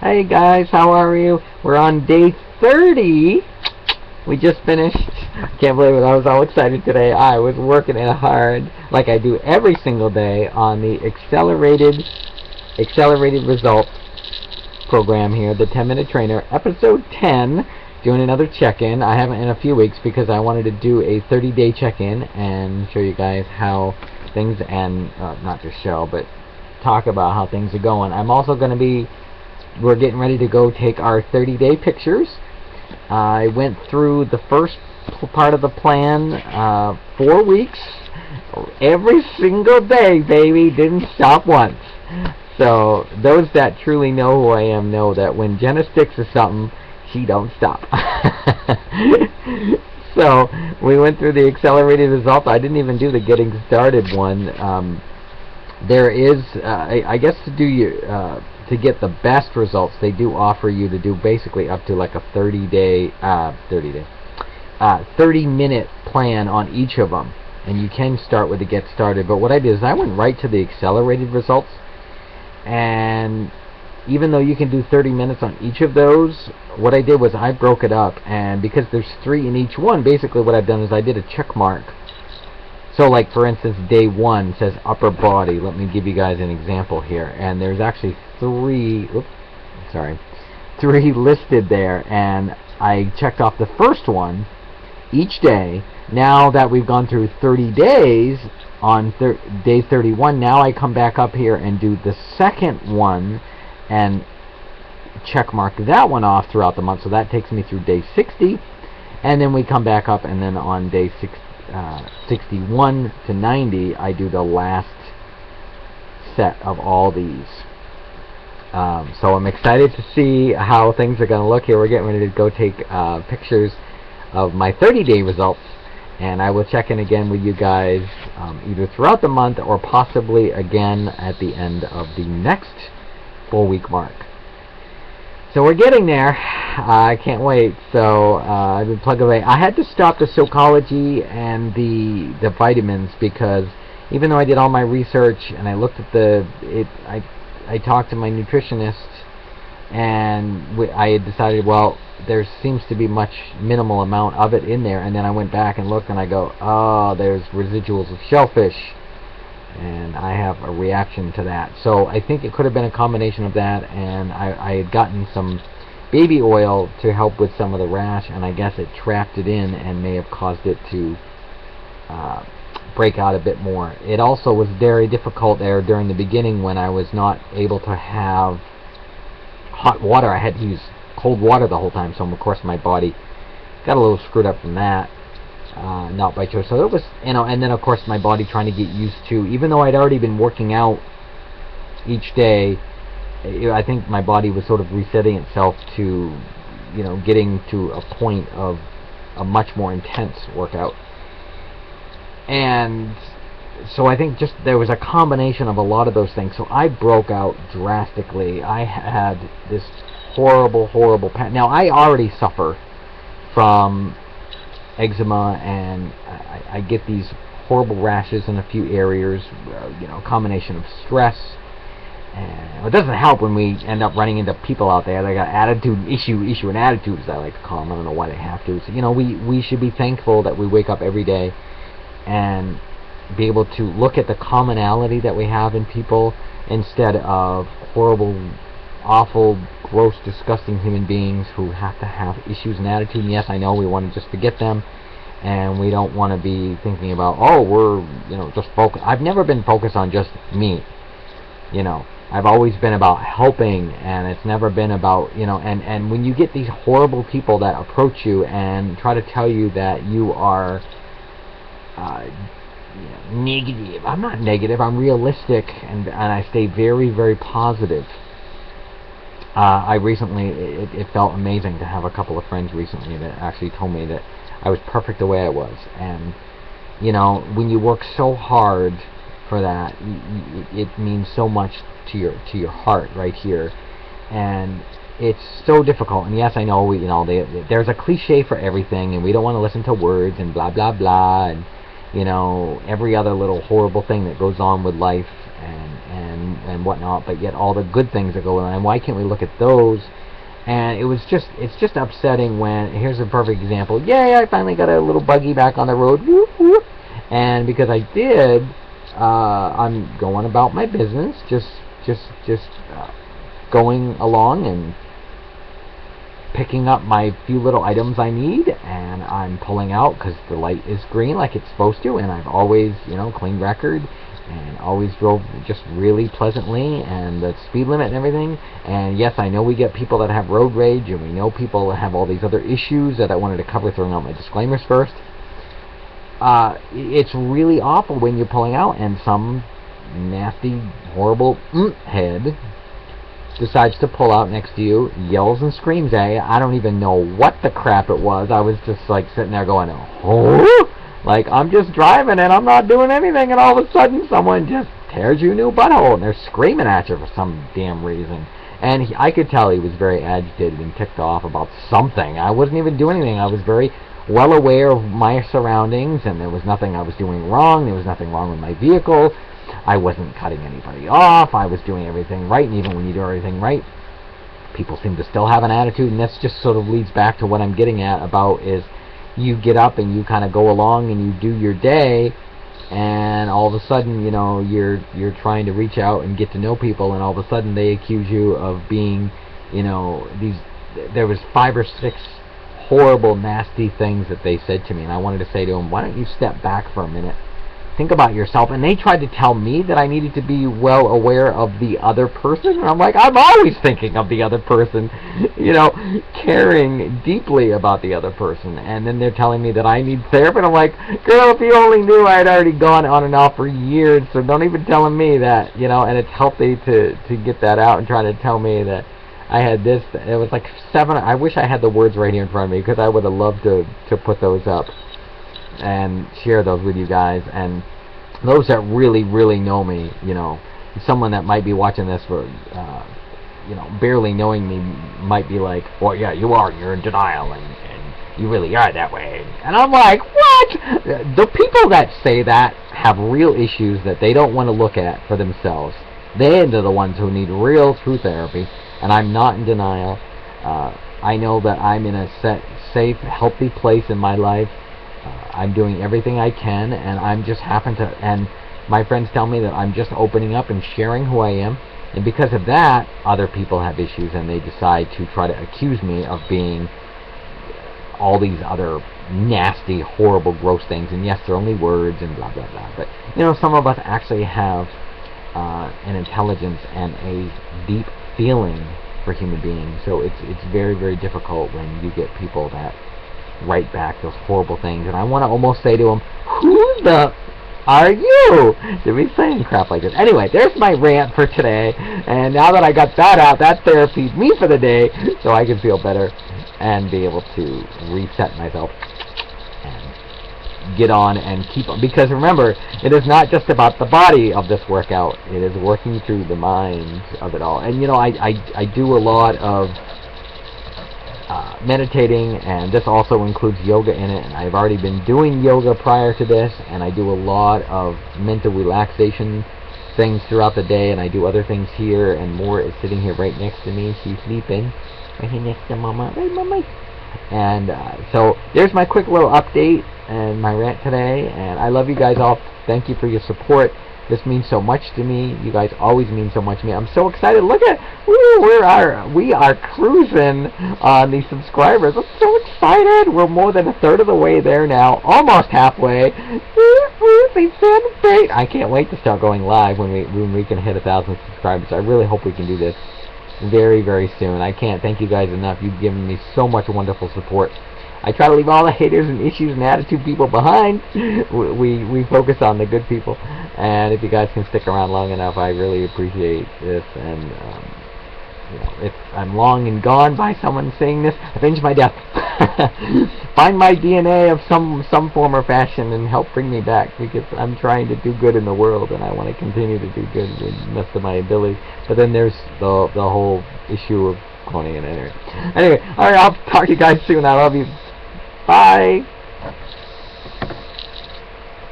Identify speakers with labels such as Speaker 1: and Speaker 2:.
Speaker 1: Hey guys, how are you? We're on day 30. We just finished. Can't believe it. I was all excited today. I was working it hard, like I do every single day, on the accelerated results program here, the 10-minute trainer, episode 10. Doing another check-in. I haven't in a few weeks because I wanted to do a 30-day check-in and show you guys how things, and not just show, but talk about how things are going. I'm also going to be, we're getting ready to go take our 30-day pictures. I went through the first part of the plan, 4 weeks, every single day, baby, didn't stop once. So those that truly know who I am know that when Jenna sticks to something, she don't stop. So we went through the accelerated results. I didn't even do the getting started one. There is, I guess, to get the best results, they do offer you to do basically up to like a 30-minute plan on each of them, and you can start with the get started. But what I did is I went right to the accelerated results, and even though you can do 30 minutes on each of those, what I did was I broke it up, and because there's 3 in each one, basically what I've done is I did a check mark. So like for instance, day 1 says upper body. Let me give you guys an example here, and there's actually 3 listed there, and I checked off the first one each day. Now that we've gone through 30 days, on day 31, now I come back up here and do the second one and check mark that one off throughout the month. So that takes me through day 60, and then we come back up, and then on day 61 to 90, I do the last set of all these. So I'm excited to see how things are going to look here. We're getting ready to go take pictures of my 30-day results, and I will check in again with you guys either throughout the month or possibly again at the end of the next 4-week mark. So we're getting there. I can't wait. So I've been plugging away. I had to stop the Socology and the vitamins because even though I did all my research and I looked at I talked to my nutritionist, and I had decided, well, there seems to be minimal amount of it in there. And then I went back and looked, and I go, oh, there's residuals of shellfish, and I have a reaction to that. So I think it could have been a combination of that, and I had gotten some baby oil to help with some of the rash, and I guess it trapped it in and may have caused it to break out a bit more. It also was very difficult there during the beginning when I was not able to have hot water. I had to use cold water the whole time, so of course my body got a little screwed up from that. Not by choice. So it was, and then of course my body trying to get used to, even though I'd already been working out each day, I think my body was sort of resetting itself to, getting to a point of a much more intense workout. And so I think just there was a combination of a lot of those things. So I broke out drastically. I had this horrible pain. Now I already suffer from eczema, and I get these horrible rashes in a few areas, a combination of stress, and it doesn't help when we end up running into people out there that got issue and attitudes, I like to call them. I don't know why they have to. So, we should be thankful that we wake up every day and be able to look at the commonality that we have in people instead of horrible, awful, gross, disgusting human beings who have to have issues and attitude. And yes, I know we want to just forget them, and we don't want to be thinking about, oh, we're just focused. I've never been focused on just me. I've always been about helping, and it's never been about, and when you get these horrible people that approach you and try to tell you that you are negative. I'm not negative. I'm realistic, and I stay very, very positive. I recently, it felt amazing to have a couple of friends recently that actually told me that I was perfect the way I was. And when you work so hard for that, it means so much to your heart right here, and it's so difficult. And yes, I know there's a cliche for everything, and we don't want to listen to words and blah blah blah, and every other little horrible thing that goes on with life. and whatnot, but yet all the good things that go on, why can't we look at those? And it's just upsetting when, here's a perfect example, yay, I finally got a little buggy back on the road, whoop, whoop. And because I did, I'm going about my business, just going along and picking up my few little items I need, and I'm pulling out because the light is green like it's supposed to, and I've always, clean record, and always drove just really pleasantly, and the speed limit and everything. And yes, I know we get people that have road rage, and we know people that have all these other issues that I wanted to cover, throwing out my disclaimers first. It's really awful when you're pulling out and some nasty, horrible head decides to pull out next to you, yells and screams at you. I don't even know what the crap it was. I was just like sitting there going, oh, like I'm just driving and I'm not doing anything, and all of a sudden someone just tears you a new butthole and they're screaming at you for some damn reason. And I could tell he was very agitated and ticked off about something. I wasn't even doing anything. I was very well aware of my surroundings, and there was nothing I was doing wrong. There was nothing wrong with my vehicle. I wasn't cutting anybody off. I was doing everything right, and even when you do everything right, people seem to still have an attitude, and this just sort of leads back to what I'm getting at about is you get up and you kind of go along and you do your day, and all of a sudden, you're trying to reach out and get to know people, and all of a sudden they accuse you of being, there was 5 or 6 horrible, nasty things that they said to me, and I wanted to say to them, why don't you step back for a minute, think about yourself. And they tried to tell me that I needed to be well aware of the other person, and I'm like, I'm always thinking of the other person, caring deeply about the other person. And then they're telling me that I need therapy, and I'm like, girl, if you only knew I had already gone on and off for years, so don't even telling me that, and it's healthy to get that out and try to tell me that I had this. It was like 7. I wish I had the words right here in front of me, because I would have loved to put those up and share those with you guys. And those that really, really know me, someone that might be watching this for, barely knowing me might be like, well, yeah, you're in denial, and you really are that way. And I'm like, what? The people that say that have real issues that they don't want to look at for themselves. They're the ones who need real, true therapy, and I'm not in denial. I know that I'm in a safe, healthy place in my life. I'm doing everything I can, and I'm just and my friends tell me that I'm just opening up and sharing who I am, and because of that, other people have issues, and they decide to try to accuse me of being all these other nasty, horrible, gross things. And yes, they're only words and blah, blah, blah, but, some of us actually have an intelligence and a deep feeling for human beings, so it's very, very difficult when you get people that write back those horrible things. And I want to almost say to them, who the are you to be saying crap like this? Anyway, there's my rant for today, and now that I got that out, that therapied me for the day, so I can feel better and be able to reset myself and get on and keep on. Because remember, it is not just about the body of this workout, it is working through the mind of it all. And I do a lot of meditating, and this also includes yoga in it, and I've already been doing yoga prior to this, and I do a lot of mental relaxation things throughout the day, and I do other things here, and Moore is sitting here right next to me. She's sleeping right here next to Mama. Right, Mama? And so there's my quick little update and my rant today, and I love you guys all. Thank you for your support. This means so much to me. You guys always mean so much to me. I'm so excited. Look at, we are cruising on the subscribers. I'm so excited. We're more than a third of the way there now, almost halfway. I can't wait to start going live when we can hit 1,000 subscribers. I really hope we can do this very, very soon. I can't thank you guys enough. You've given me so much wonderful support. I try to leave all the haters and issues and attitude people behind. We focus on the good people, and if you guys can stick around long enough, I really appreciate this. And if I'm long and gone by someone saying this, avenge my death. Find my DNA of some form or fashion and help bring me back, because I'm trying to do good in the world, and I want to continue to do good with the best of my ability. But then there's the whole issue of cloning and anyway. Alright, I'll talk to you guys soon. I love you. Bye.